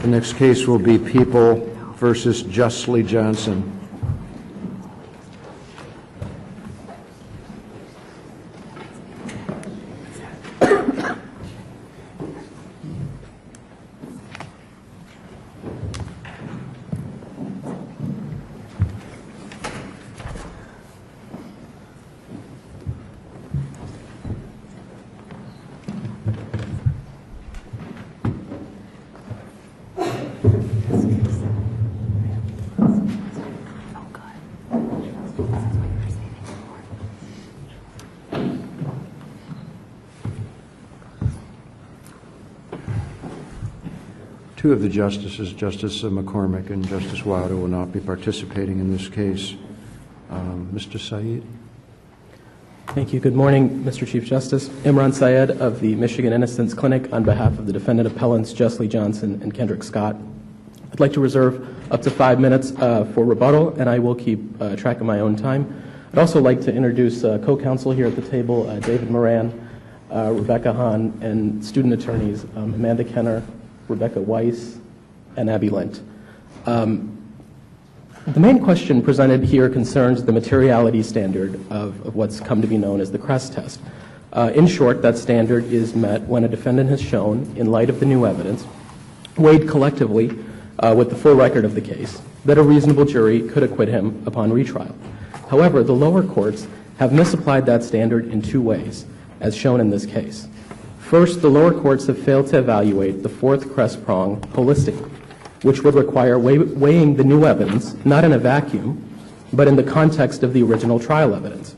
The next case will be People versus Justly Johnson. Two of the justices, Justice McCormick and Justice Wilder, will not be participating in this case. Mr. Syed? Thank you. Good morning, Mr. Chief Justice. Imran Syed of the Michigan Innocence Clinic on behalf of the defendant appellants Justly Johnson and Kendrick Scott. I'd like to reserve up to 5 minutes for rebuttal, and I will keep track of my own time. I'd also like to introduce co-counsel here at the table, David Moran, Rebecca Hahn, and student attorneys Amanda Kenner, Rebecca Weiss, and Abby Lent. The main question presented here concerns the materiality standard of what's come to be known as the Crest test. In short, that standard is met when a defendant has shown, in light of the new evidence, weighed collectively with the full record of the case, that a reasonable jury could acquit him upon retrial. However, the lower courts have misapplied that standard in two ways, as shown in this case. First, the lower courts have failed to evaluate the fourth Crest prong holistically, which would require weighing the new evidence, not in a vacuum, but in the context of the original trial evidence.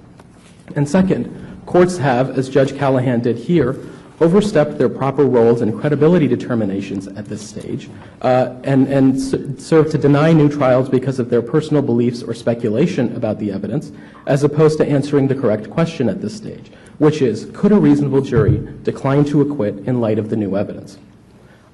And second, courts have, as Judge Callahan did here, overstepped their proper roles and credibility determinations at this stage, and served to deny new trials because of their personal beliefs or speculation about the evidence, as opposed to answering the correct question at this stage, which is, could a reasonable jury decline to acquit in light of the new evidence?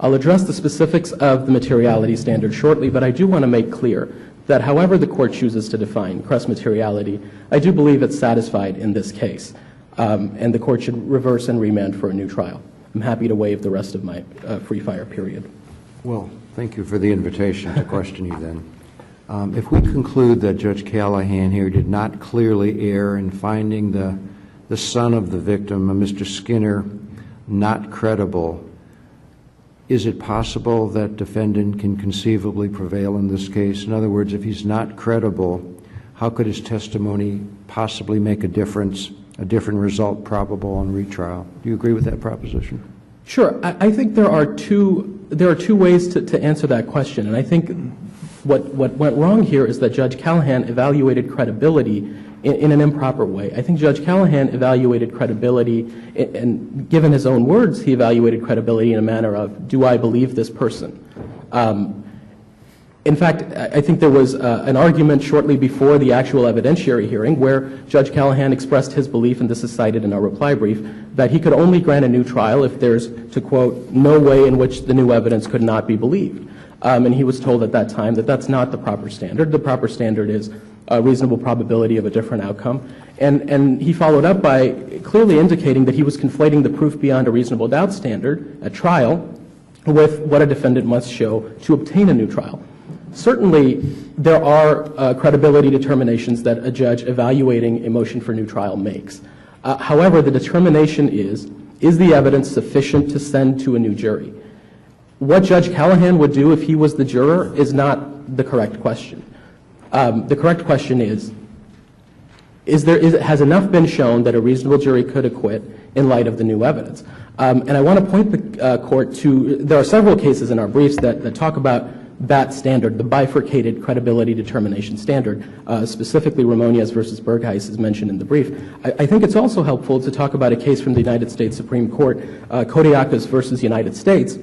I'll address the specifics of the materiality standard shortly, but I do want to make clear that however the court chooses to define Crest materiality, I do believe it's satisfied in this case, and the court should reverse and remand for a new trial. I'm happy to waive the rest of my free fire period. Well, thank you for the invitation to question you then. If we conclude that Judge Callahan here did not clearly err in finding the son of the victim, Mr. Skinner, not credible, is it possible that defendant can conceivably prevail in this case? In other words, if he's not credible, how could his testimony possibly make a difference, a different result probable on retrial? Do you agree with that proposition? Sure. I think there are two ways to answer that question, and I think what went wrong here is that Judge Callahan evaluated credibility in an improper way. I think Judge Callahan evaluated credibility, and given his own words, he evaluated credibility in a manner of, do I believe this person? In fact, I think there was an argument shortly before the actual evidentiary hearing where Judge Callahan expressed his belief, and this is cited in our reply brief, that he could only grant a new trial if there's, to quote, no way in which the new evidence could not be believed. And he was told at that time that that's not the proper standard. The proper standard is a reasonable probability of a different outcome. And he followed up by clearly indicating that he was conflating the proof beyond a reasonable doubt standard at trial with what a defendant must show to obtain a new trial. Certainly, there are credibility determinations that a judge evaluating a motion for new trial makes. However, the determination is the evidence sufficient to send to a new jury? What Judge Callahan would do if he was the juror is not the correct question. The correct question has enough been shown that a reasonable jury could acquit in light of the new evidence? And I want to point the court to, there are several cases in our briefs that talk about that standard, the bifurcated credibility determination standard, specifically Ramonias versus Bergheis is mentioned in the brief. I think it's also helpful to talk about a case from the United States Supreme Court, Kodiakos versus United States,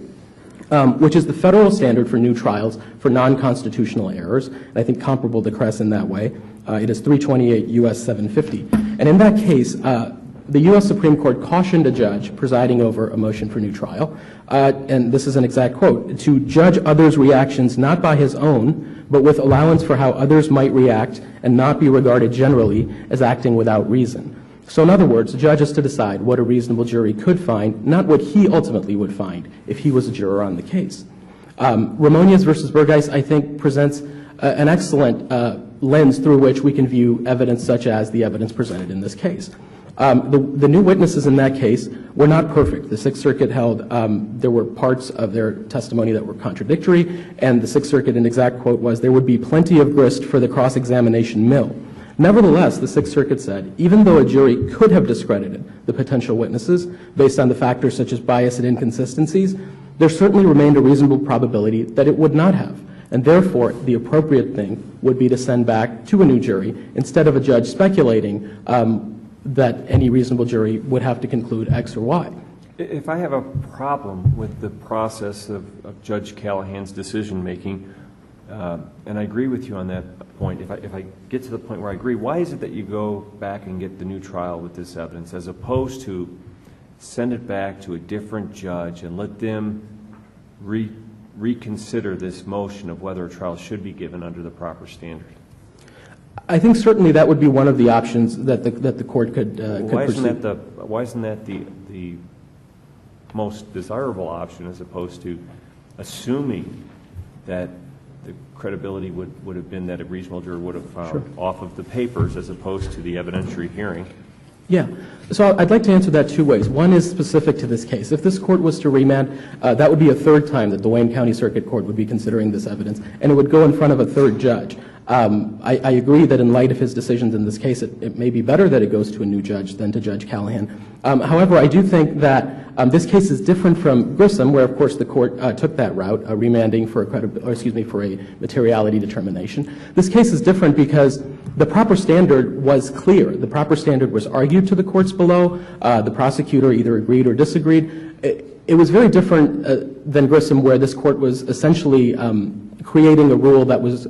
which is the federal standard for new trials for non-constitutional errors, and I think comparable to Crest in that way. It is 328 U.S. 750. And in that case, the U.S. Supreme Court cautioned a judge presiding over a motion for new trial, and this is an exact quote, to judge others' reactions not by his own, but with allowance for how others might react and not be regarded generally as acting without reason. So in other words, the judge is to decide what a reasonable jury could find, not what he ultimately would find if he was a juror on the case. Ramonius versus Burgeis, I think, presents an excellent lens through which we can view evidence such as the evidence presented in this case. The new witnesses in that case were not perfect. The Sixth Circuit held there were parts of their testimony that were contradictory, and the Sixth Circuit, an exact quote was, "There would be plenty of grist for the cross-examination mill." Nevertheless, the Sixth Circuit said, even though a jury could have discredited the potential witnesses based on the factors such as bias and inconsistencies, there certainly remained a reasonable probability that it would not have. And therefore, the appropriate thing would be to send back to a new jury instead of a judge speculating that any reasonable jury would have to conclude X or Y. If I have a problem with the process of Judge Callahan's decision-making, and I agree with you on that point, if I get to the point where I agree, why is it that you go back and get the new trial with this evidence as opposed to send it back to a different judge and let them reconsider this motion of whether a trial should be given under the proper standard? I think certainly that would be one of the options that the court could pursue. Why isn't that the most desirable option as opposed to assuming that the credibility would have been that a reasonable juror would have found off of the papers as opposed to the evidentiary hearing? Yeah. So I'd like to answer that two ways. One is specific to this case. If this court was to remand, that would be a third time that the Wayne County Circuit Court would be considering this evidence, and it would go in front of a third judge. I agree that in light of his decisions in this case, it may be better that it goes to a new judge than to Judge Callahan. However, I do think that this case is different from Grissom, where, of course, the court took that route, remanding for a materiality determination. This case is different because the proper standard was clear. The proper standard was argued to the courts below. The prosecutor either agreed or disagreed. It was very different than Grissom, where this court was essentially creating a rule that was,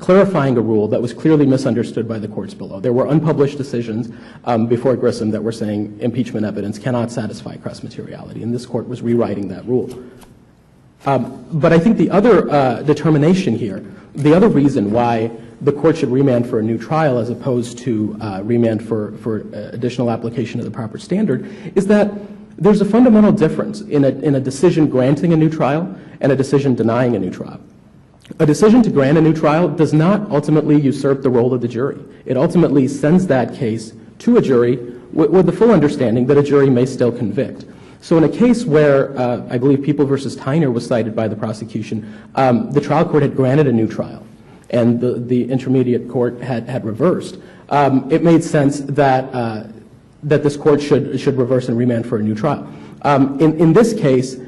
clarifying a rule that was clearly misunderstood by the courts below. There were unpublished decisions before Grissom that were saying impeachment evidence cannot satisfy cross materiality, and this court was rewriting that rule. But I think the other determination here, the other reason why the court should remand for a new trial as opposed to remand for additional application of the proper standard, is that there's a fundamental difference in a decision granting a new trial and a decision denying a new trial. A decision to grant a new trial does not ultimately usurp the role of the jury. It ultimately sends that case to a jury with the full understanding that a jury may still convict. So in a case where I believe People v. Tyner was cited by the prosecution, the trial court had granted a new trial, and the intermediate court had reversed. It made sense that this court should reverse and remand for a new trial. In this case,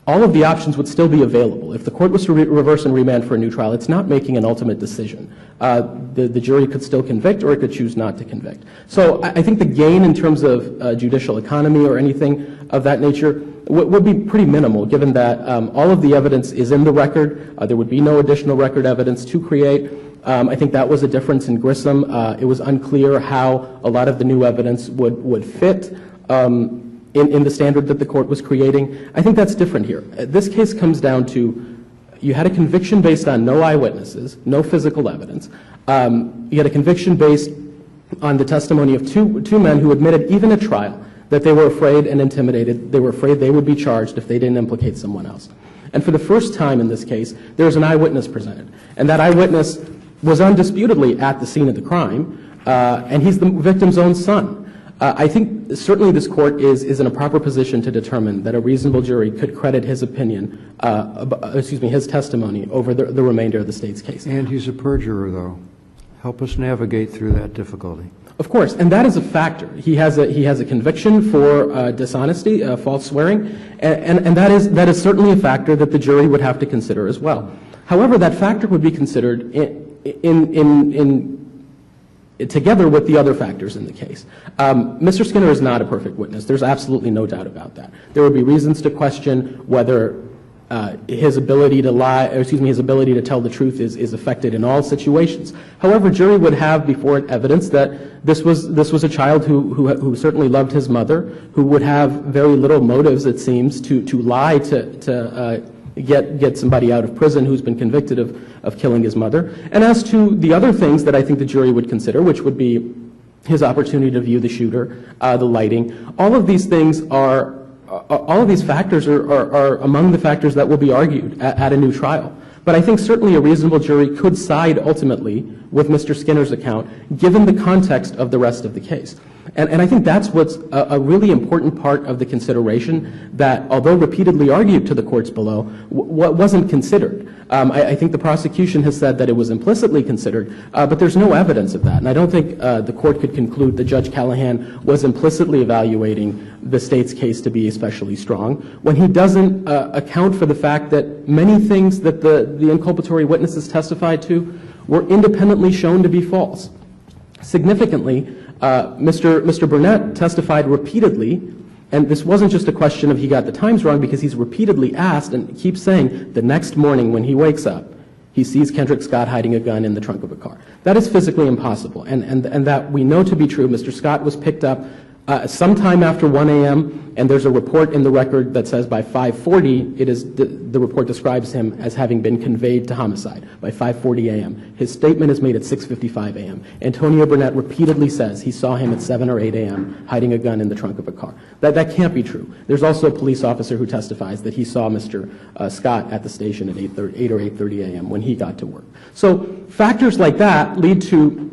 all of the options would still be available. If the court was to reverse and remand for a new trial, it's not making an ultimate decision. The jury could still convict, or it could choose not to convict. So I think the gain in terms of judicial economy or anything of that nature would be pretty minimal, given that all of the evidence is in the record. There would be no additional record evidence to create. I think that was a difference in Grissom. It was unclear how a lot of the new evidence would fit in the standard that the court was creating. I think that's different here. This case comes down to you had a conviction based on no eyewitnesses, no physical evidence. You had a conviction based on the testimony of two men who admitted, even at trial, that they were afraid and intimidated. They were afraid they would be charged if they didn't implicate someone else. And for the first time in this case, there's an eyewitness presented. And that eyewitness was undisputedly at the scene of the crime, and he's the victim's own son. I think certainly this court is in a proper position to determine that a reasonable jury could credit his opinion, his testimony over the remainder of the state's case. And he's a perjurer, though. Help us navigate through that difficulty. Of course, and that is a factor. He has a conviction for dishonesty, false swearing, and that is certainly a factor that the jury would have to consider as well. However, that factor would be considered together with the other factors in the case. Mr. Skinner is not a perfect witness. There's absolutely no doubt about that. There would be reasons to question whether his ability to his ability to tell the truth is affected in all situations. However, jury would have before it evidence that this was a child who certainly loved his mother, who would have very little motives, it seems, to lie to get somebody out of prison who's been convicted of killing his mother. And as to the other things that I think the jury would consider, which would be his opportunity to view the shooter, the lighting, all of these things are all of these factors are among the factors that will be argued at a new trial. But I think certainly a reasonable jury could side ultimately with Mr. Skinner's account, given the context of the rest of the case. And I think that's what's a really important part of the consideration that, although repeatedly argued to the courts below, what wasn't considered. I think the prosecution has said that it was implicitly considered, but there's no evidence of that. And I don't think the court could conclude that Judge Callahan was implicitly evaluating the state's case to be especially strong when he doesn't account for the fact that many things that the inculpatory witnesses testified to were independently shown to be false. Significantly, Mr. Burnett testified repeatedly, and this wasn't just a question of he got the times wrong, because he's repeatedly asked and keeps saying the next morning when he wakes up, he sees Kendrick Scott hiding a gun in the trunk of a car. That is physically impossible, and that we know to be true. Mr. Scott was picked up sometime after 1 a.m., and there's a report in the record that says by 5:40, the report describes him as having been conveyed to homicide by 5:40 a.m. His statement is made at 6:55 a.m. Antonio Burnett repeatedly says he saw him at 7 or 8 a.m. hiding a gun in the trunk of a car. That can't be true. There's also a police officer who testifies that he saw Mr. Scott at the station at 8 or 8:30 a.m. when he got to work. So factors like that lead to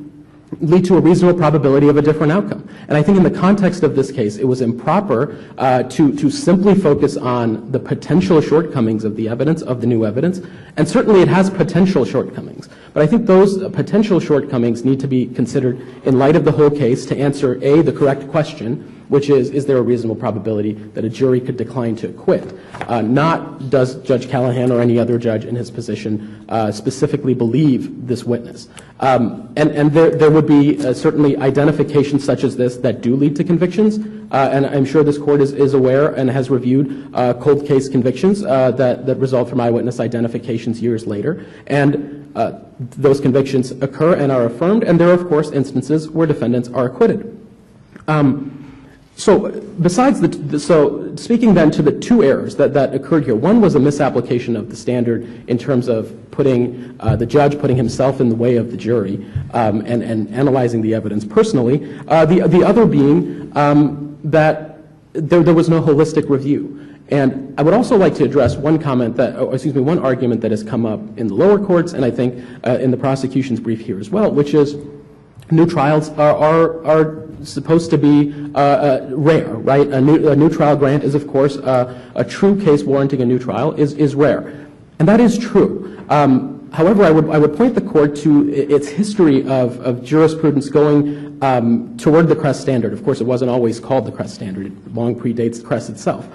a reasonable probability of a different outcome. And I think in the context of this case, it was improper to simply focus on the potential shortcomings of the evidence, of the new evidence, and certainly it has potential shortcomings. But I think those potential shortcomings need to be considered in light of the whole case to answer, A, the correct question, which is there a reasonable probability that a jury could decline to acquit? Not does Judge Callahan or any other judge in his position specifically believe this witness. And there would be certainly identifications such as this that do lead to convictions, and I'm sure this court is aware and has reviewed cold case convictions that result from eyewitness identifications years later. And those convictions occur and are affirmed, and there are, of course, instances where defendants are acquitted. So speaking then to the two errors that occurred here, one was a misapplication of the standard in terms of putting the judge putting himself in the way of the jury and analyzing the evidence personally. The other being that there was no holistic review. And I would also like to address one argument that has come up in the lower courts, and I think in the prosecution's brief here as well, which is new trials are supposed to be rare, right? A new trial grant is, of course, a true case warranting a new trial is rare. And that is true. However, I would point the court to its history of jurisprudence going toward the Crest standard. Of course, it wasn't always called the Crest standard. It long predates Crest itself.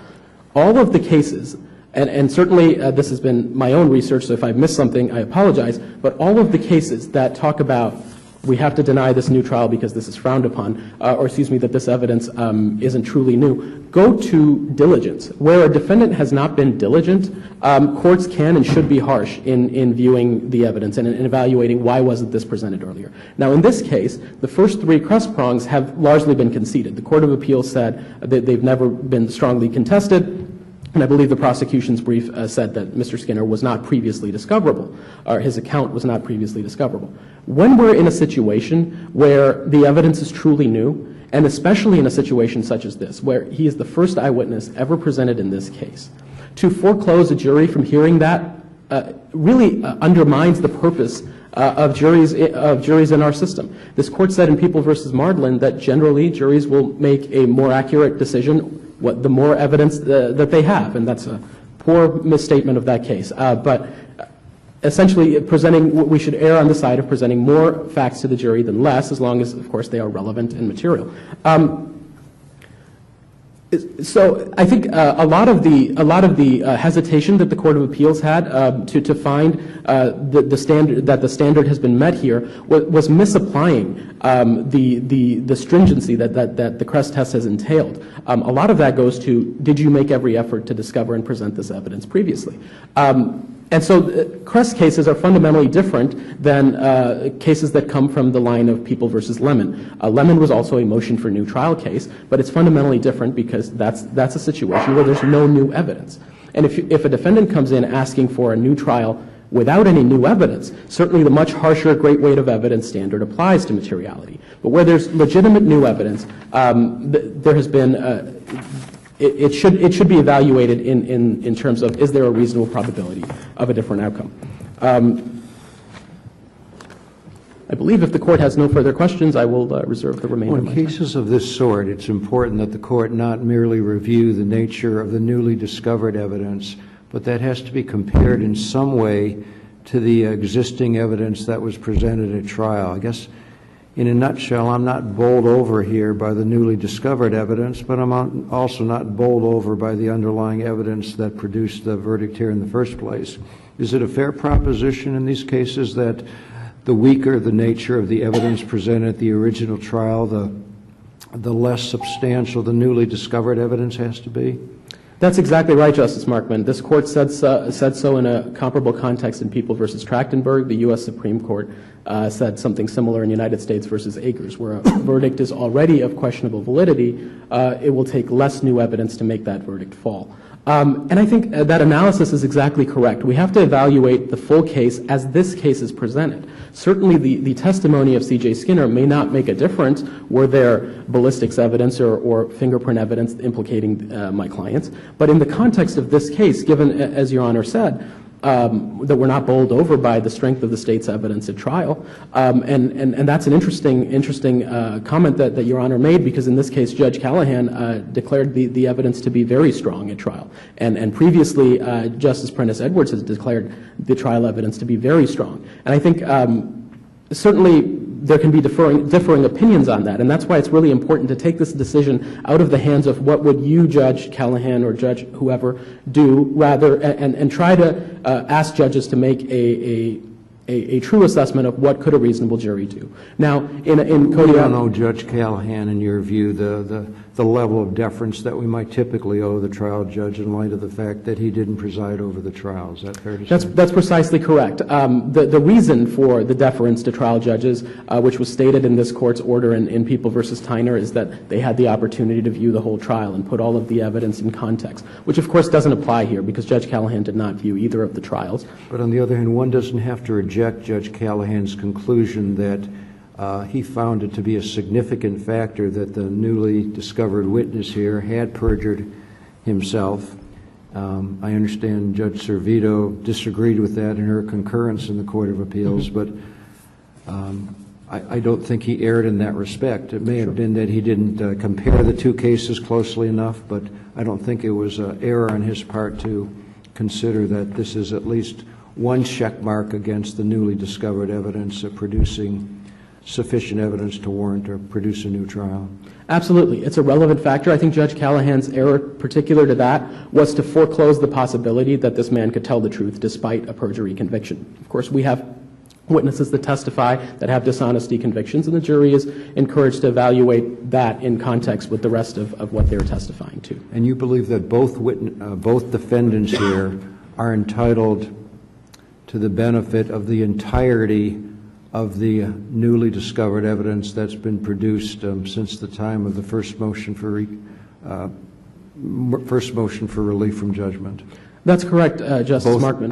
All of the cases, and certainly this has been my own research, so if I've missed something, I apologize, but all of the cases that talk about we have to deny this new trial because this is frowned upon, that this evidence isn't truly new, go to diligence. Where a defendant has not been diligent, courts can and should be harsh in viewing the evidence and in evaluating why wasn't this presented earlier. Now, in this case, the first three Crest prongs have largely been conceded. The Court of Appeals said that they've never been strongly contested. And I believe the prosecution's brief said that Mr. Skinner was not previously discoverable, or his account was not previously discoverable. When we're in a situation where the evidence is truly new, and especially in a situation such as this, where he is the first eyewitness ever presented in this case, to foreclose a jury from hearing that really undermines the purpose of juries in our system. This court said in People v. Mardlin that generally juries will make a more accurate decision the more evidence that they have, and that's a poor misstatement of that case. But essentially, we should err on the side of presenting more facts to the jury than less, as long as, of course, they are relevant and material. So I think a lot of the hesitation that the Court of Appeals had to find that the standard has been met here was misapplying the stringency that the Crest test has entailed. A lot of that goes to, did you make every effort to discover and present this evidence previously? And so Crest cases are fundamentally different than cases that come from the line of People v. Lemon. Lemon was also a motion for new trial case, but it's fundamentally different because that's a situation where there's no new evidence. And if a defendant comes in asking for a new trial without any new evidence, certainly the much harsher great weight of evidence standard applies to materiality. But where there's legitimate new evidence, there has been it should be evaluated in terms of, is there a reasonable probability of a different outcome. I believe if the court has no further questions, I will reserve the remainder of my In time. cases of this sort, it's important that the court not merely review the nature of the newly discovered evidence, but that has to be compared in some way to the existing evidence that was presented at trial. I guess, in a nutshell, I'm not bowled over here by the newly discovered evidence, but I'm also not bowled over by the underlying evidence that produced the verdict here in the first place. Is it a fair proposition in these cases that the weaker the nature of the evidence presented at the original trial, the less substantial the newly discovered evidence has to be? That's exactly right, Justice Markman. This court said so in a comparable context in People v. Trachtenberg. The U.S. Supreme Court said something similar in United States v. Akers, where a verdict is already of questionable validity. It will take less new evidence to make that verdict fall. And I think that analysis is exactly correct. We have to evaluate the full case as this case is presented. Certainly the testimony of C.J. Skinner may not make a difference were there ballistics evidence or fingerprint evidence implicating my clients. But in the context of this case, given, as Your Honor said, that we're not bowled over by the strength of the state's evidence at trial. And that's an interesting comment that Your Honor made, because in this case, Judge Callahan declared the evidence to be very strong at trial. And previously, Justice Prentice Edwards has declared the trial evidence to be very strong. And I think certainly there can be differing opinions on that, and that's why it's really important to take this decision out of the hands of what would you, Judge Callahan or Judge whoever, do, rather, and try to ask judges to make a true assessment of what could a reasonable jury do. Now, in Cody, we don't know, Judge Callahan, in your view, the level of deference that we might typically owe the trial judge in light of the fact that he didn't preside over the trial. Is that fair to say? That's precisely correct. The reason for the deference to trial judges, which was stated in this court's order in People v. Tyner, is that they had the opportunity to view the whole trial and put all of the evidence in context, which of course doesn't apply here because Judge Callahan did not view either of the trials. But on the other hand, one doesn't have to reject Judge Callahan's conclusion that he found it to be a significant factor that the newly discovered witness here had perjured himself. I understand Judge Servito disagreed with that in her concurrence in the Court of Appeals, but I don't think he erred in that respect. It may have been that he didn't compare the two cases closely enough, but I don't think it was an error on his part to consider that this is at least one check mark against the newly discovered evidence of producing sufficient evidence to warrant or produce a new trial. Absolutely. It's a relevant factor. I think Judge Callahan's error particular to that was to foreclose the possibility that this man could tell the truth despite a perjury conviction. Of course, we have witnesses that testify that have dishonesty convictions, and the jury is encouraged to evaluate that in context with the rest of what they're testifying to. And you believe that both defendants here are entitled to the benefit of the entirety of the newly discovered evidence that's been produced since the time of the first motion for relief from judgment? That's correct, Justice Markman.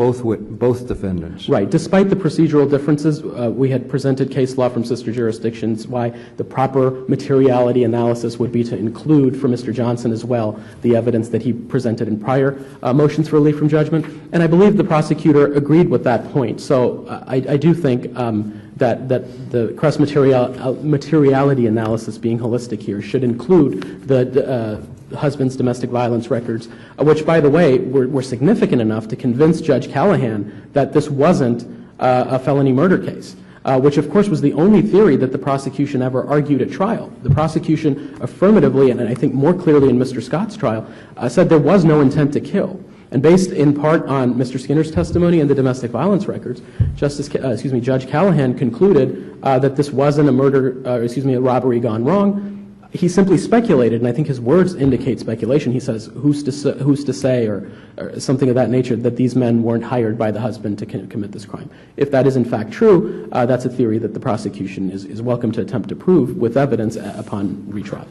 Both defendants. Right. Despite the procedural differences, we had presented case law from sister jurisdictions why the proper materiality analysis would be to include for Mr. Johnson as well the evidence that he presented in prior motions for relief from judgment. And I believe the prosecutor agreed with that point. So I do think that the cross materiality analysis being holistic here should include the husband's domestic violence records, which, by the way, were significant enough to convince Judge Callahan that this wasn't a felony murder case, which, of course, was the only theory that the prosecution ever argued at trial. The prosecution affirmatively, and I think more clearly in Mr. Scott's trial, said there was no intent to kill. And based in part on Mr. Skinner's testimony and the domestic violence records, Judge Callahan concluded that this wasn't a robbery gone wrong. He simply speculated, and I think his words indicate speculation. He says, who's to say, or something of that nature, that these men weren't hired by the husband to commit this crime. If that is in fact true, that's a theory that the prosecution is welcome to attempt to prove with evidence upon retrial.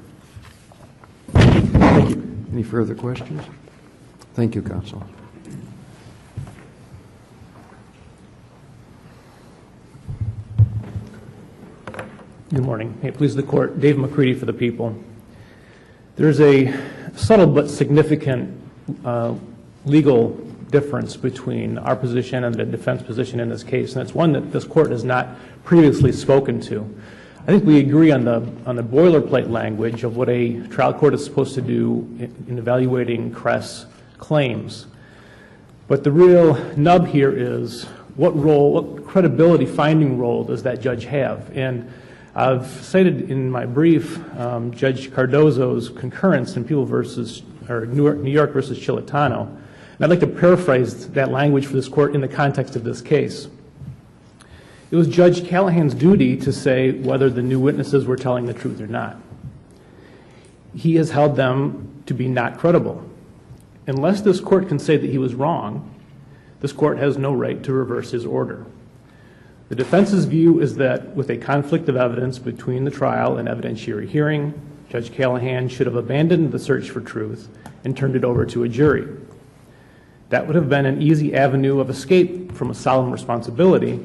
Thank you. Any further questions? Thank you, Counsel. Good morning. May it please the Court. Dave McCready for the People. There's a subtle but significant legal difference between our position and the defense position in this case, and it's one that this court has not previously spoken to. I think we agree on the boilerplate language of what a trial court is supposed to do in evaluating Kress claims. But the real nub here is what credibility finding role does that judge have? And I've cited in my brief Judge Cardozo's concurrence in New York versus Chilatano. And I'd like to paraphrase that language for this court in the context of this case. It was Judge Callahan's duty to say whether the new witnesses were telling the truth or not. He has held them to be not credible. Unless this court can say that he was wrong, this court has no right to reverse his order. The defense's view is that with a conflict of evidence between the trial and evidentiary hearing, Judge Callahan should have abandoned the search for truth and turned it over to a jury. That would have been an easy avenue of escape from a solemn responsibility,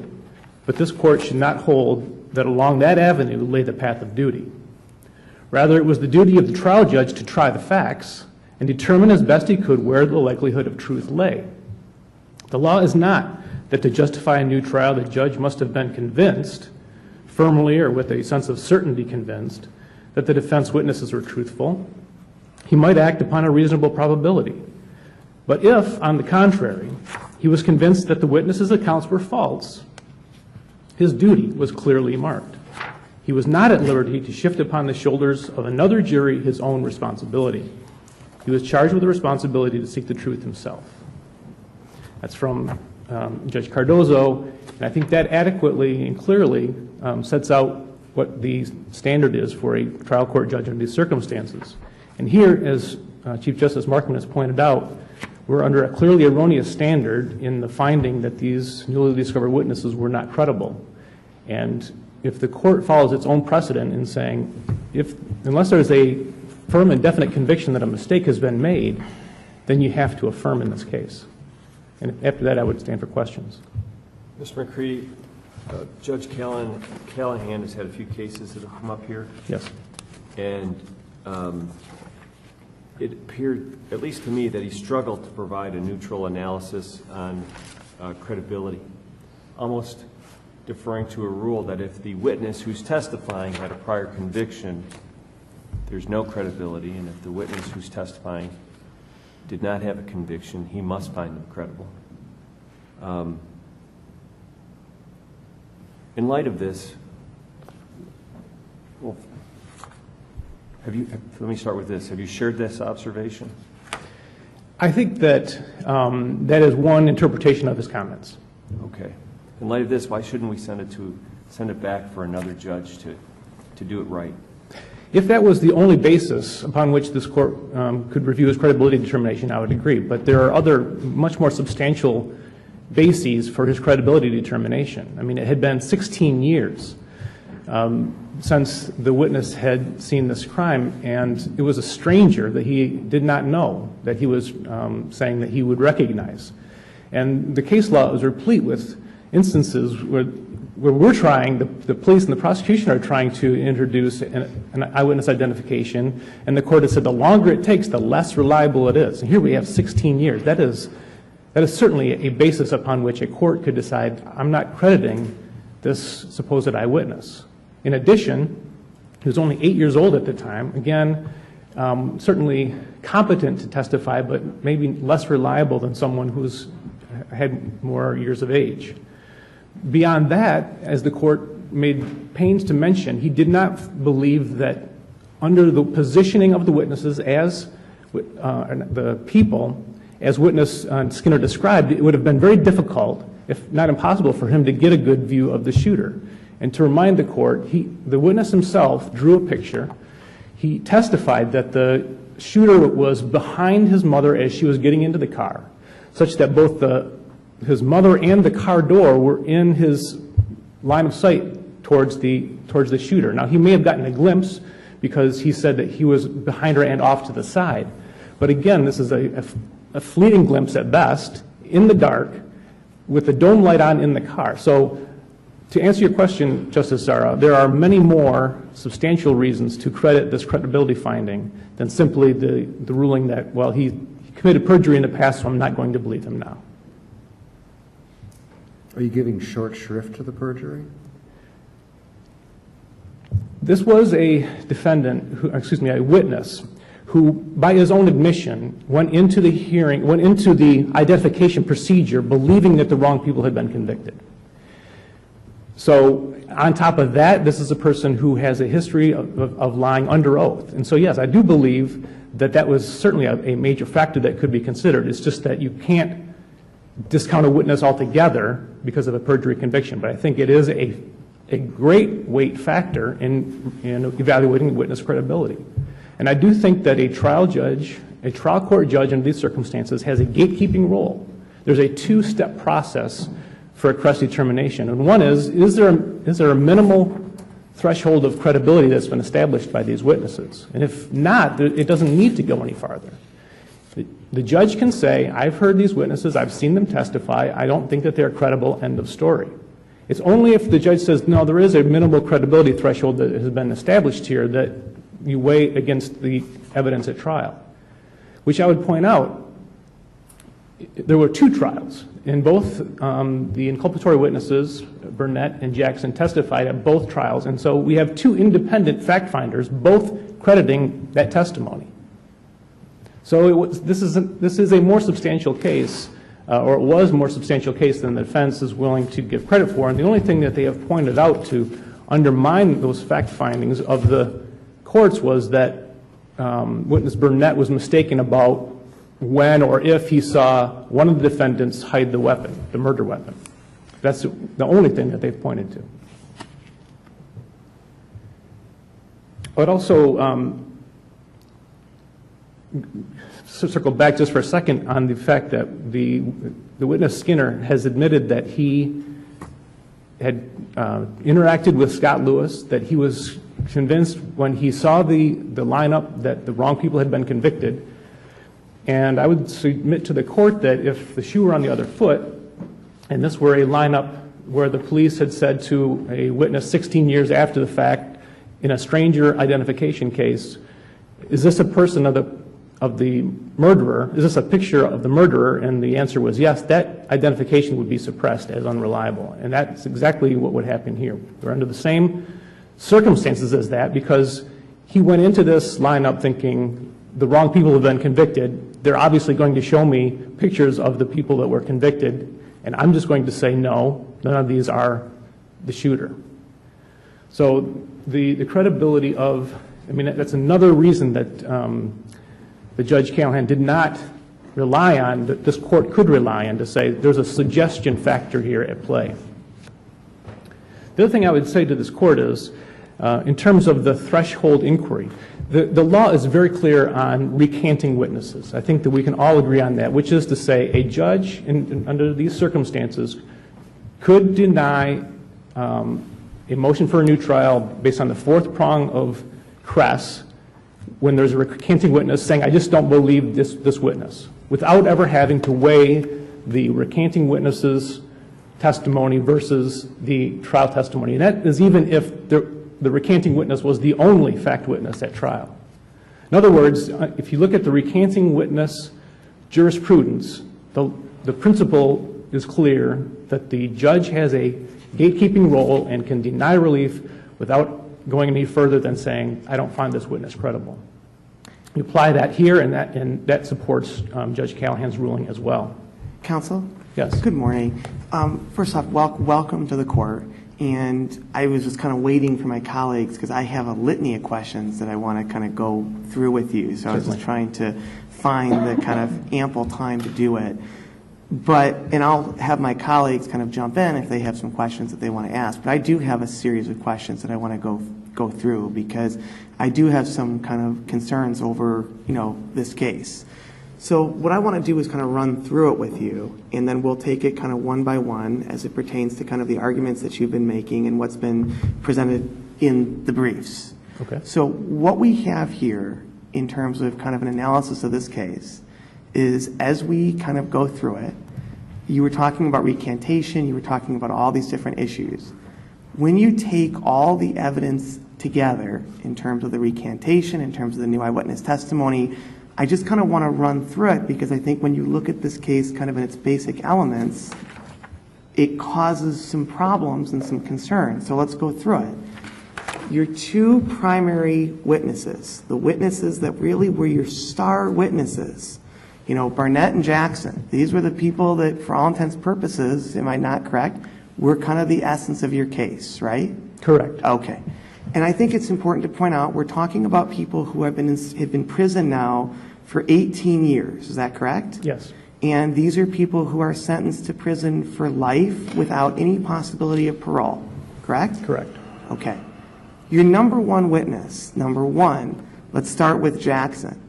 but this court should not hold that along that avenue lay the path of duty. Rather, it was the duty of the trial judge to try the facts and determine as best he could where the likelihood of truth lay. The law is not that to justify a new trial, the judge must have been convinced, firmly or with a sense of certainty convinced, that the defense witnesses were truthful. He might act upon a reasonable probability. But if, on the contrary, he was convinced that the witnesses' accounts were false, his duty was clearly marked. He was not at liberty to shift upon the shoulders of another jury his own responsibility. He was charged with the responsibility to seek the truth himself. That's from Judge Cardozo, and I think that adequately and clearly sets out what the standard is for a trial court judge under these circumstances. And here, as Chief Justice Markman has pointed out, we're under a clearly erroneous standard in the finding that these newly discovered witnesses were not credible. And if the court follows its own precedent in saying, unless there's a firm and definite conviction that a mistake has been made, then you have to affirm in this case. And after that, I would stand for questions. Mr. McCready, Judge Callahan has had a few cases that have come up here. Yes. And it appeared, at least to me, that he struggled to provide a neutral analysis on credibility, almost deferring to a rule that if the witness who's testifying had a prior conviction, there's no credibility, and if the witness who's testifying did not have a conviction, he must find them credible. In light of this, well, let me start with this. Have you shared this observation? I think that that is one interpretation of his comments. Okay. In light of this, why shouldn't we send it back for another judge to do it right? If that was the only basis upon which this court could review his credibility determination, I would agree. But there are other much more substantial bases for his credibility determination. I mean, it had been 16 years since the witness had seen this crime, and it was a stranger that he did not know, that he was saying that he would recognize. And the case law is replete with instances where we're trying, the police and the prosecution are trying to introduce an eyewitness identification, and the court has said the longer it takes, the less reliable it is. And here we have 16 years. That is certainly a basis upon which a court could decide, I'm not crediting this supposed eyewitness. In addition, he was only 8 years old at the time. Again, certainly competent to testify, but maybe less reliable than someone who's had more years of age. Beyond that, as the court made pains to mention, he did not believe that under the positioning of the witnesses as the people, as witness Skinner described, it would have been very difficult, if not impossible, for him to get a good view of the shooter. And to remind the court, the witness himself drew a picture. He testified that the shooter was behind his mother as she was getting into the car, such that both his mother and the car door were in his line of sight towards the shooter. Now, he may have gotten a glimpse because he said that he was behind her and off to the side. But again, this is a fleeting glimpse at best, in the dark, with the dome light on in the car. So To answer your question, Justice Zara, there are many more substantial reasons to credit this credibility finding than simply the ruling that, well, he committed perjury in the past, so I'm not going to believe him now. Are you giving short shrift to the perjury? This was a defendant, a witness, who, by his own admission, went into the identification procedure believing that the wrong people had been convicted. So on top of that, this is a person who has a history of lying under oath. And so, yes, I do believe that that was certainly a major factor that could be considered. It's just that you can't discount a witness altogether because of a perjury conviction. But I think it is a great weight factor in evaluating witness credibility. And I do think that a trial court judge in these circumstances has a gatekeeping role. There's a two-step process for a Crest determination. And one is there a minimal threshold of credibility that's been established by these witnesses? And if not, it doesn't need to go any farther. The judge can say, I've heard these witnesses, I've seen them testify, I don't think that they're credible, end of story. It's only if the judge says, no, there is a minimal credibility threshold that has been established here that you weigh against the evidence at trial, which I would point out, there were two trials. In both, the inculpatory witnesses, Burnett and Jackson, testified at both trials. And so we have two independent fact finders, both crediting that testimony. So this is a more substantial case, or it was a more substantial case than the defense is willing to give credit for. And the only thing that they have pointed out to undermine those fact findings of the courts was that witness Burnett was mistaken about when or if he saw one of the defendants hide the weapon, the murder weapon. That's the only thing that they've pointed to. I would also circle back just for a second on the fact that the witness Skinner has admitted that he had interacted with Scott Lewis, that he was convinced when he saw the lineup that the wrong people had been convicted. And I would submit to the court that if the shoe were on the other foot, and this were a lineup where the police had said to a witness 16 years after the fact in a stranger identification case, is this a person of the murderer? Is this a picture of the murderer? And the answer was yes, that identification would be suppressed as unreliable. And that's exactly what would happen here. We're under the same circumstances as that because he went into this lineup thinking the wrong people have been convicted. They're obviously going to show me pictures of the people that were convicted, and I'm just going to say no, none of these are the shooter. So the credibility of, that's another reason that the Judge Callahan did not rely on, that this court could rely on to say there's a suggestion factor here at play. The other thing I would say to this court is, in terms of the threshold inquiry, the law is very clear on recanting witnesses. I think that we can all agree on that, which is to say a judge under these circumstances could deny a motion for a new trial based on the fourth prong of Cress when there's a recanting witness saying, I just don't believe this witness, without ever having to weigh the recanting witness's testimony versus the trial testimony. And that is even if the recanting witness was the only fact witness at trial. In other words, if you look at the recanting witness jurisprudence, the principle is clear that the judge has a gatekeeping role and can deny relief without going any further than saying, I don't find this witness credible. You apply that here, and that supports Judge Callahan's ruling as well. Counsel? Yes. Good morning. First off, welcome to the court. And I was just kind of waiting for my colleagues because I have a litany of questions that I want to kind of go through with you. So I was just trying to find the kind of ample time to do it. And I'll have my colleagues kind of jump in if they have some questions that they want to ask. But I do have a series of questions that I want to go through because I do have some kind of concerns over, this case. So what I want to do is kind of run through it with you, and then we'll take it kind of one by one as it pertains to kind of the arguments that you've been making and what's been presented in the briefs. Okay. So what we have here in terms of kind of an analysis of this case is as we kind of go through it, you were talking about recantation, you were talking about all these different issues. when you take all the evidence together in terms of the recantation, in terms of the new eyewitness testimony, I just kind of want to run through it because I think when you look at this case kind of in its basic elements, it causes some problems and some concerns. So let's go through it. Your two primary witnesses, the witnesses that really were your star witnesses, you know, Barnett and Jackson, these were the people that, for all intents and purposes, am I not correct, were kind of the essence of your case, right? Correct. Okay. And I think it's important to point out we're talking about people who have been in prison now for 18 years. Is that correct? Yes. And these are people who are sentenced to prison for life without any possibility of parole, correct? Correct. Okay. Your number one witness, number one, let's start with Jackson.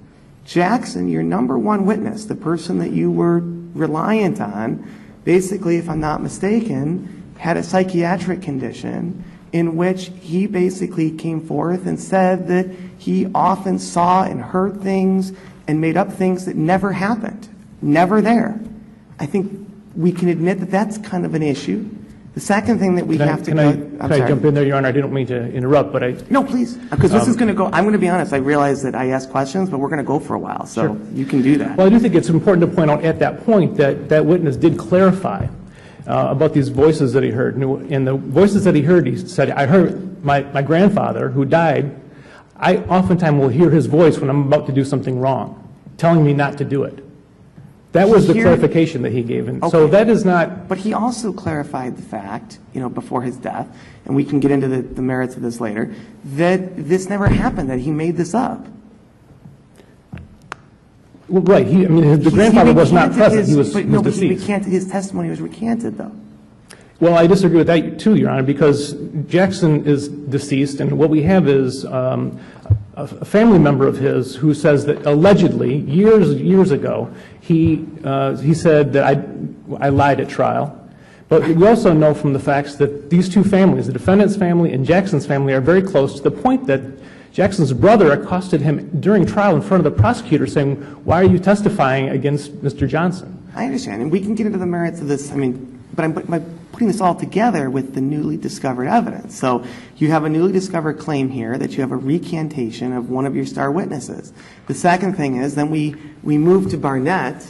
Jackson, your number one witness, the person that you were reliant on, basically, if I'm not mistaken, had a psychiatric condition in which he basically came forth and said that he often saw and heard things and made up things that never happened, never there. I think we can admit that that's kind of an issue. The second thing that we have to go... Can I jump in there, Your Honor? I didn't mean to interrupt, but I... No, please, because this is going to go... I'm going to be honest. I realize that I ask questions, but we're going to go for a while, so Sure. you can do that. Well, I do think it's important to point out at that point that that witness did clarify about these voices that he heard. And the voices that he heard, he said, I heard my grandfather, who died, I oftentimes will hear his voice when I'm about to do something wrong, telling me not to do it. That was the clarification that he gave. And so that is not... But he also clarified the fact, you know, before his death, and we can get into the merits of this later, that this never happened, that he made this up. Well, right. The grandfather was not present. He was deceased. His testimony was recanted, though. Well, I disagree with that, too, Your Honor, because Jackson is deceased, and what we have is a family member of his who says that allegedly, years ago, he said that I lied at trial. But we also know from the facts that these two families, the defendant's family and Jackson's family, are very close to the point that Jackson's brother accosted him during trial in front of the prosecutor saying, why are you testifying against Mr. Johnson? I understand, and we can get into the merits of this. But I'm putting this all together with the newly discovered evidence. So you have a newly discovered claim here that you have a recantation of one of your star witnesses. The second thing is then we move to Barnett,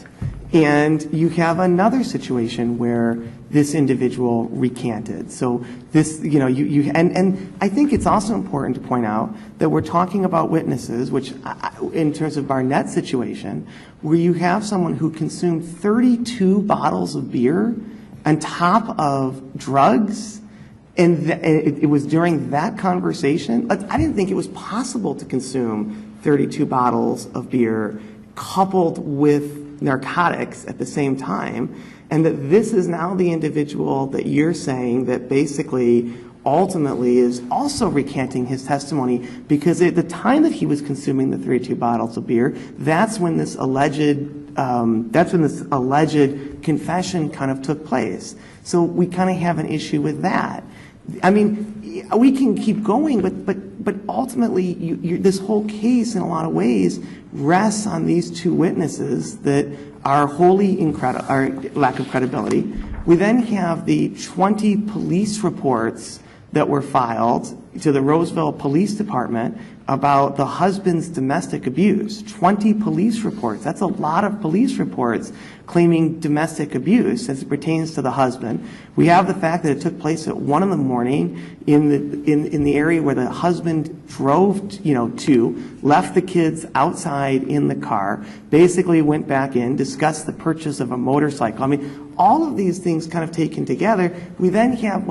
and you have another situation where this individual recanted. So this, you know, and I think it's also important to point out that we're talking about witnesses, which in terms of Barnett's situation, where you have someone who consumed 32 bottles of beer on top of drugs, and it was during that conversation. I didn't think it was possible to consume 32 bottles of beer coupled with narcotics at the same time, and that this is now the individual that you're saying that basically ultimately is also recanting his testimony, because at the time that he was consuming the 32 bottles of beer, that's when this alleged confession kind of took place. So we kind of have an issue with that. I mean, we can keep going, but ultimately, this whole case, in a lot of ways, rests on these two witnesses that are wholly are lack of credibility. We then have the 20 police reports that were filed to the Roseville Police Department about the husband's domestic abuse. 20 police reports. That's a lot of police reports claiming domestic abuse as it pertains to the husband. We have the fact that it took place at 1 a.m. in the area where the husband drove, to, left the kids outside in the car, basically went back in, discussed the purchase of a motorcycle. I mean, all of these things kind of taken together. We then have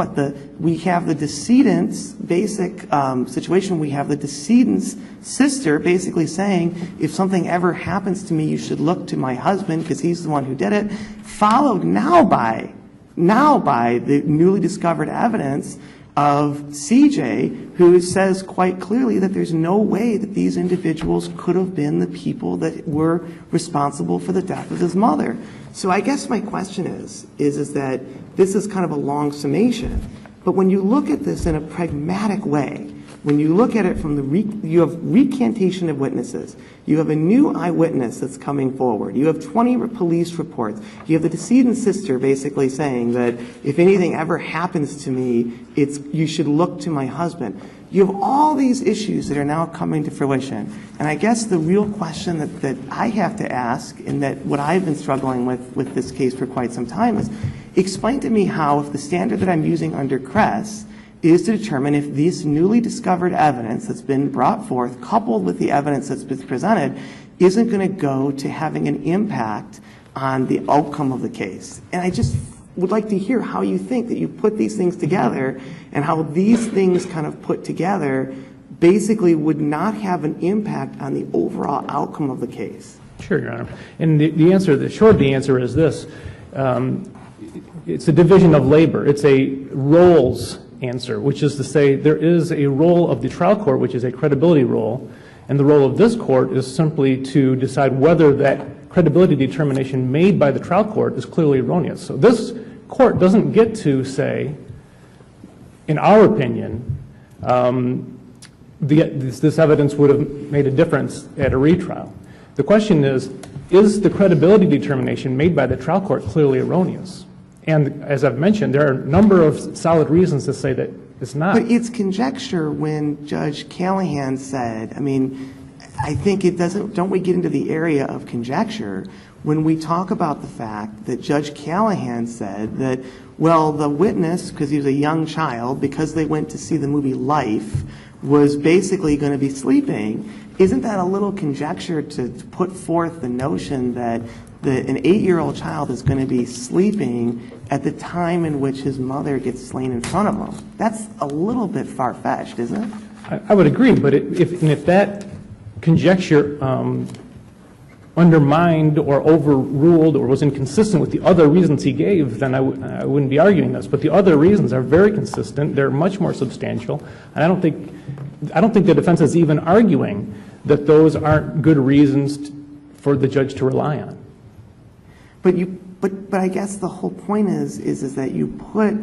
we have the decedent's basic situation. We have the decedent's sister basically saying, if something ever happens to me, you should look to my husband because he's the one who did it, followed now by the newly discovered evidence of CJ, who says quite clearly that there's no way that these individuals could have been the people that were responsible for the death of his mother. So I guess my question is that this is kind of a long summation, but when you look at this in a pragmatic way, when you look at it from you have recantation of witnesses. You have a new eyewitness that's coming forward. You have 20 police reports. You have the decedent's sister basically saying that if anything ever happens to me, you should look to my husband. You have all these issues that are now coming to fruition. And I guess the real question that I have to ask, and that what I've been struggling with this case for quite some time, is explain to me how, if the standard that I'm using under Kress is to determine if this newly discovered evidence that's been brought forth, coupled with the evidence that's been presented, isn't going to go to having an impact on the outcome of the case. And I just would like to hear how you think that you put these things together, and how these things kind of put together basically would not have an impact on the overall outcome of the case. Sure, Your Honor. And the short answer is this. It's a division of labor. It's a roles answer, which is to say there is a role of the trial court, which is a credibility role, and the role of this court is simply to decide whether that credibility determination made by the trial court is clearly erroneous. So this court doesn't get to say, in our opinion, this evidence would have made a difference at a retrial. The question is the credibility determination made by the trial court clearly erroneous? And as I've mentioned, there are a number of solid reasons to say that it's not. But it's conjecture when Judge Callahan said, I mean, I think it doesn't, don't we get into the area of conjecture when we talk about the fact that Judge Callahan said that, well, the witness, because he was a young child, because they went to see the movie Life, was basically going to be sleeping. Isn't that a little conjecture to put forth the notion that an 8-year-old child is going to be sleeping at the time in which his mother gets slain in front of him? That's a little bit far-fetched, isn't it? I would agree, but if that conjecture undermined or overruled or was inconsistent with the other reasons he gave, then I wouldn't be arguing this. But the other reasons are very consistent. They're much more substantial. And I don't think the defense is even arguing that those aren't good reasons for the judge to rely on. But I guess the whole point is that you put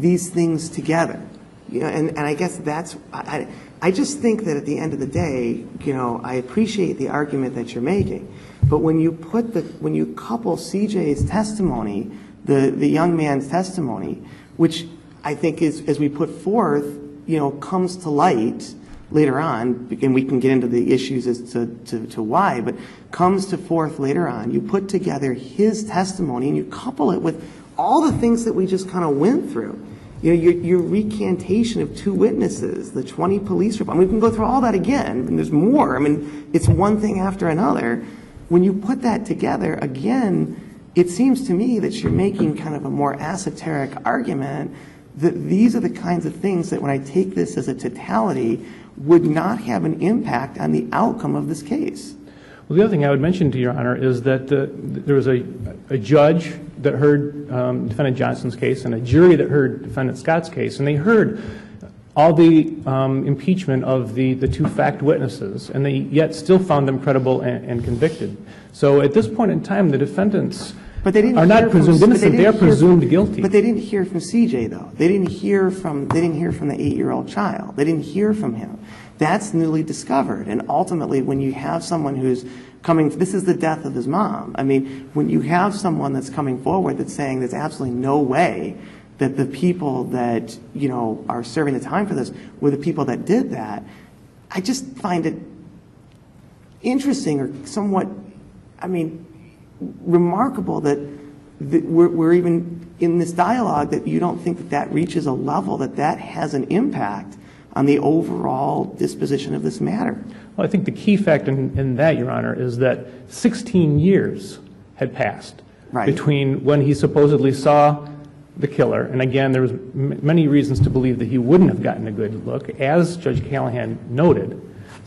these things together. You know, and I guess that's, I just think that at the end of the day, you know, I appreciate the argument that you're making, but when you couple CJ's testimony, the young man's testimony, which I think is, as we put forth, you know, comes to light later on, and we can get into the issues as to why, but comes to forth later on. You put together his testimony and you couple it with all the things that we just kind of went through. You know, your recantation of 2 witnesses, the 20 police reports. I mean, we can go through all that again, and there's more. I mean, it's one thing after another. When you put that together, again, it seems to me that you're making kind of a more esoteric argument that these are the kinds of things that when I take this as a totality would not have an impact on the outcome of this case. Well, the other thing I would mention to Your Honor is that there was a judge that heard Defendant Johnson's case and a jury that heard Defendant Scott's case, and they heard all the impeachment of the 2 fact witnesses, and they yet still found them credible and convicted. So at this point in time, the defendants are not presumed innocent, they are presumed guilty. But they didn't hear from CJ, though. They didn't hear from the 8-year-old child. They didn't hear from him. That's newly discovered. And ultimately, when you have someone who's coming, this is the death of his mom. I mean, when you have someone that's coming forward that's saying there's absolutely no way that the people that, you know, are serving the time for this were the people that did that, I just find it interesting or somewhat, I mean, remarkable that we're even in this dialogue that you don't think that reaches a level that has an impact on the overall disposition of this matter. Well, I think the key fact in that, Your Honor, is that 16 years had passed between when he supposedly saw the killer, and again, there was many reasons to believe that he wouldn't have gotten a good look, as Judge Callahan noted.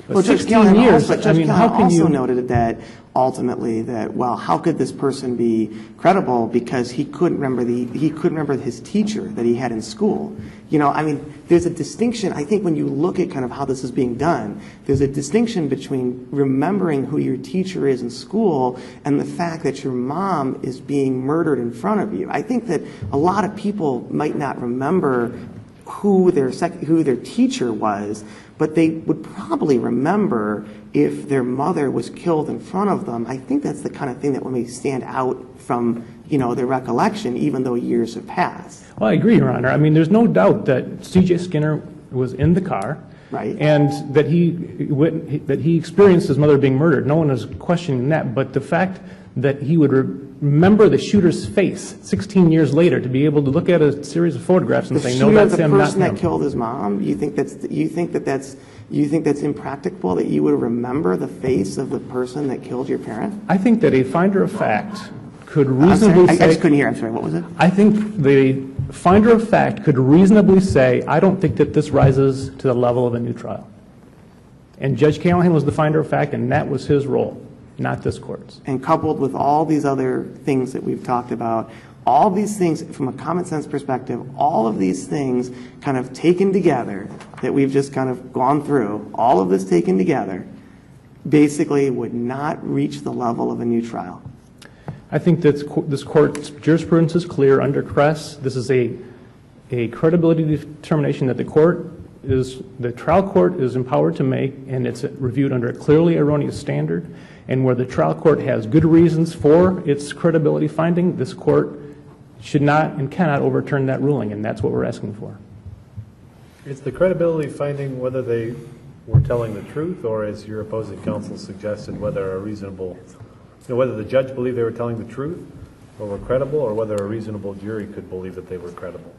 But well, 16 Judge Callahan years, also, Judge Callahan also noted that ultimately that, well, how could this person be credible because he couldn't remember his teacher that he had in school. You know, I mean, there's a distinction. I think when you look at kind of how this is being done, there's a distinction between remembering who your teacher is in school and the fact that your mom is being murdered in front of you. I think that a lot of people might not remember who their teacher was, but they would probably remember if their mother was killed in front of them. I think that's the kind of thing that would maybe stand out from, their recollection, even though years have passed. Well, I agree, Your Honor. I mean, there's no doubt that C.J. Skinner was in the car, right, and that he experienced his mother being murdered. No one is questioning that. But the fact that he would remember the shooter's face 16 years later, to be able to look at a series of photographs and say, no, that's him, not him. The person that killed his mom. You think that's impracticable, that you would remember the face of the person that killed your parent? I think that a finder of fact could reasonably say... I just couldn't hear. I'm sorry. What was it? I think the finder of fact could reasonably say, I don't think that this rises to the level of a new trial. And Judge Callahan was the finder of fact, and that was his role, not this court's. And coupled with all these other things that we've talked about, all these things from a common sense perspective, all of these things kind of taken together that we've just kind of gone through, all of this taken together, basically would not reach the level of a new trial. I think that this court's jurisprudence is clear under Kress. This is a credibility determination that the trial court is empowered to make, and it's reviewed under a clearly erroneous standard. And where the trial court has good reasons for its credibility finding, this court should not and cannot overturn that ruling, and that's what we're asking for. Is the credibility finding whether they were telling the truth, or as your opposing counsel suggested, whether the judge believed they were telling the truth or were credible, or whether a reasonable jury could believe that they were credible?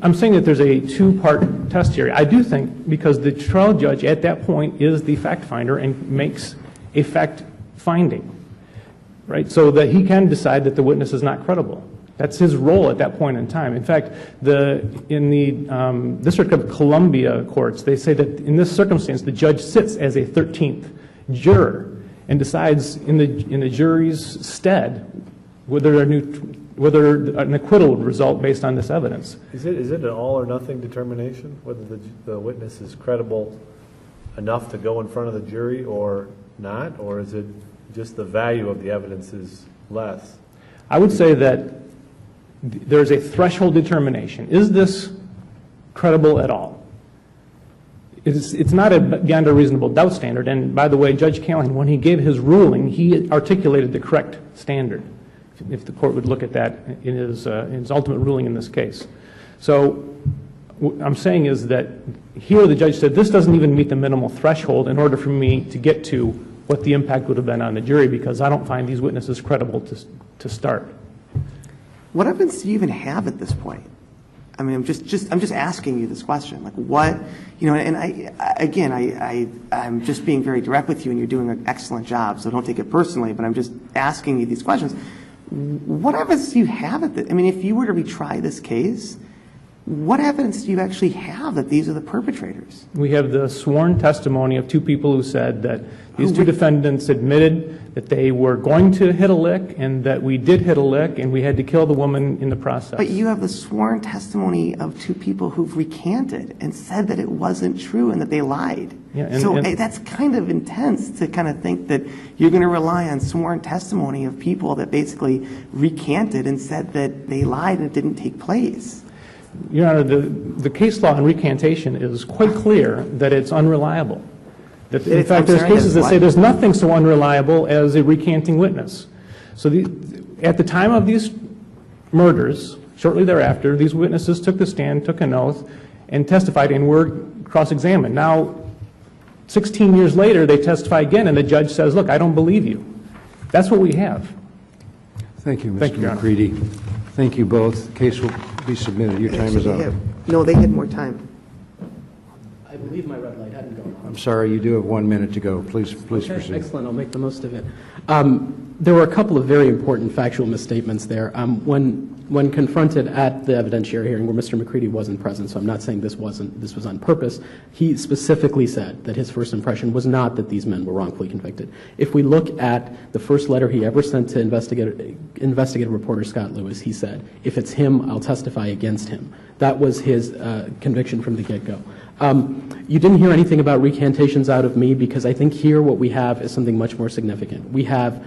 I'm saying that there's a two-part test here. I do think, because the trial judge at that point is the fact finder and makes a fact finding, right? So that he can decide that the witness is not credible. That's his role at that point in time. In fact, in the District of Columbia courts, they say that in this circumstance, the judge sits as a 13th juror and decides in the jury's stead whether an acquittal would result based on this evidence. Is it an all or nothing determination, whether the witness is credible enough to go in front of the jury or not, or is it just the value of the evidence is less? I would say that there's a threshold determination. Is this credible at all? It's not beyond a reasonable doubt standard. And by the way, Judge Callahan, when he gave his ruling, he articulated the correct standard, if the court would look at that in his ultimate ruling in this case. So what I'm saying is that here the judge said, this doesn't even meet the minimal threshold in order for me to get to what the impact would have been on the jury, because I don't find these witnesses credible to start. What evidence do you even have at this point? I mean, I'm just asking you this question. Like, what, and I'm just being very direct with you, and you're doing an excellent job, so don't take it personally, but I'm just asking you these questions. What evidence do you have at this? I mean, if you were to retry this case, what evidence do you actually have that these are the perpetrators? We have the sworn testimony of two people who said that these two defendants admitted that they were going to hit a lick and that we did hit a lick and we had to kill the woman in the process. But you have the sworn testimony of two people who've recanted and said that it wasn't true and that they lied. Yeah, so that's kind of intense to kind of think that you're going to rely on sworn testimony of people that basically recanted and said that they lied and it didn't take place. Your Honor, the case law on recantation is quite clear that it's unreliable. That, in fact, there's cases that say there's nothing so unreliable as a recanting witness. So at the time of these murders, shortly thereafter, these witnesses took the stand, took an oath, and testified and were cross-examined. Now, 16 years later, they testify again, and the judge says, look, I don't believe you. That's what we have. Thank you, Mr. McCready. Thank you both. The case will be submitted. Your time is up. No, they had more time. I believe my red light hadn't gone on. I'm sorry, you do have 1 minute to go. Please proceed. Excellent. I'll make the most of it. There were a couple of very important factual misstatements there. When confronted at the evidentiary hearing where Mr. McCready wasn't present, so I'm not saying this was on purpose, he specifically said that his first impression was not that these men were wrongfully convicted. If we look at the first letter he ever sent to investigative reporter Scott Lewis, he said, if it's him, I'll testify against him. That was his conviction from the get-go. You didn't hear anything about recantations out of me, because I think here what we have is something much more significant. We have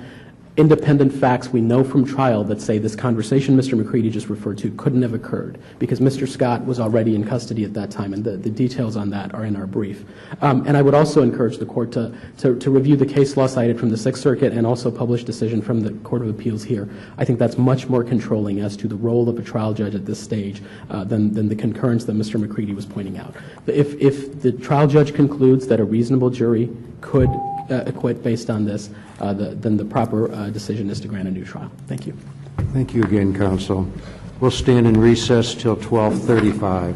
independent facts we know from trial that say this conversation Mr. McCready just referred to couldn't have occurred because Mr. Scott was already in custody at that time, and the details on that are in our brief. And I would also encourage the court to review the case law cited from the Sixth Circuit and also published decision from the Court of Appeals here. I think that's much more controlling as to the role of a trial judge at this stage than the concurrence that Mr. McCready was pointing out. If the trial judge concludes that a reasonable jury could acquit based on this, then the proper decision is to grant a new trial. Thank you. Thank you again, counsel. We'll stand in recess till 12:35.